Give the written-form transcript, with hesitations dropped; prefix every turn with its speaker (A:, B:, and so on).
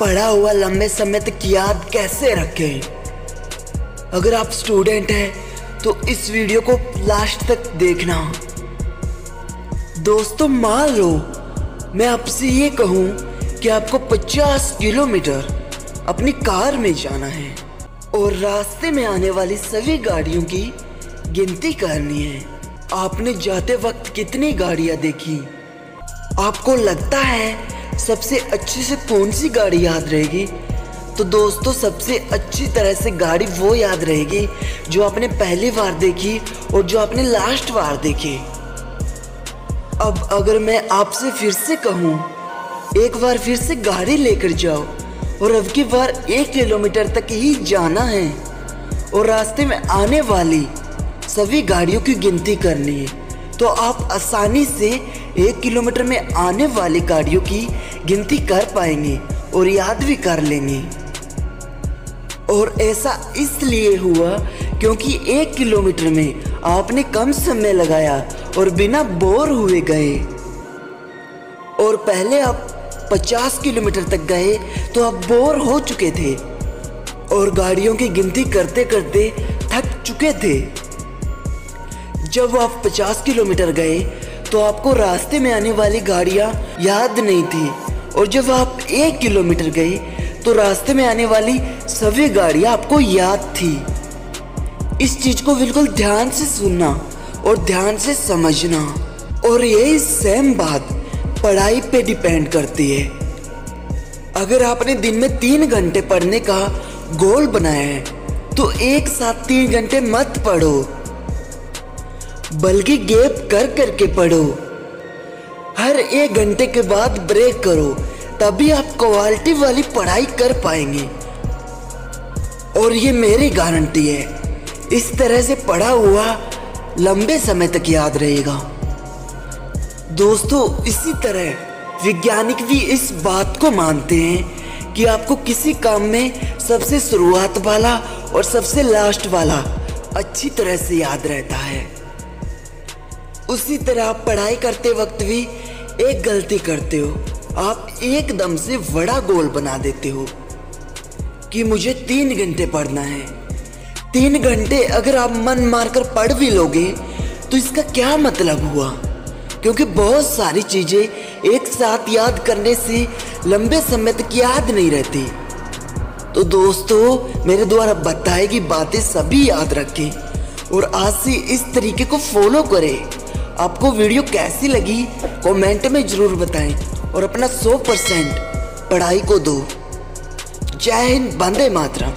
A: पढ़ा हुआ लंबे समय तक याद कैसे रखें। अगर आप स्टूडेंट हैं तो इस वीडियो को लास्ट तक देखना। दोस्तों मान लो मैं आपसे ये कहूँ कि आपको 50 किलोमीटर अपनी कार में जाना है और रास्ते में आने वाली सभी गाड़ियों की गिनती करनी है। आपने जाते वक्त कितनी गाड़ियाँ देखी? आपको लगता है सबसे अच्छे से कौन सी गाड़ी याद रहेगी? तो दोस्तों सबसे अच्छी तरह से गाड़ी वो याद रहेगी जो आपने पहली बार देखी और जो आपने लास्ट बार देखी। अब अगर मैं आपसे फिर से कहूँ एक बार फिर से गाड़ी लेकर जाओ और अब की बार 1 किलोमीटर तक ही जाना है और रास्ते में आने वाली सभी गाड़ियों की गिनती करनी है, तो आप आसानी से 1 किलोमीटर में आने वाली गाड़ियों की गिनती कर पाएंगे और याद भी कर लेंगे। और ऐसा इसलिए हुआ क्योंकि 1 किलोमीटर में आपने कम समय लगाया और बिना बोर हुए गए। और पहले आप 50 किलोमीटर तक गए तो आप बोर हो चुके थे और गाड़ियों की गिनती करते करते थक चुके थे। जब आप 50 किलोमीटर गए तो आपको रास्ते में आने वाली गाड़ियाँ याद नहीं थी और जब आप 1 किलोमीटर गए तो रास्ते में आने वाली सभी गाड़ियाँ आपको याद थी। इस चीज़ को बिल्कुल ध्यान से सुनना और ध्यान से समझना। और यही सेम बात पढ़ाई पे डिपेंड करती है। अगर आपने दिन में 3 घंटे पढ़ने का गोल बनाया है तो एक साथ 3 घंटे मत पढ़ो, बल्कि गैप कर करके पढ़ो। हर 1 घंटे के बाद ब्रेक करो, तभी आप क्वालिटी वाली पढ़ाई कर पाएंगे। और ये मेरी गारंटी है, इस तरह से पढ़ा हुआ लंबे समय तक याद रहेगा। दोस्तों इसी तरह वैज्ञानिक भी इस बात को मानते हैं कि आपको किसी काम में सबसे शुरुआत वाला और सबसे लास्ट वाला अच्छी तरह से याद रहता है। उसी तरह आप पढ़ाई करते वक्त भी एक गलती करते हो। आप एकदम से बड़ा गोल बना देते हो कि मुझे 3 घंटे पढ़ना है। 3 घंटे अगर आप मन मारकर पढ़ भी लोगे तो इसका क्या मतलब हुआ? क्योंकि बहुत सारी चीज़ें एक साथ याद करने से लंबे समय तक याद नहीं रहती। तो दोस्तों मेरे द्वारा बताई गई बातें सभी याद रखें और आज से इस तरीके को फॉलो करें। आपको वीडियो कैसी लगी कमेंट में ज़रूर बताएं और अपना 100% पढ़ाई को दो। जय हिंद, वंदे मातरम।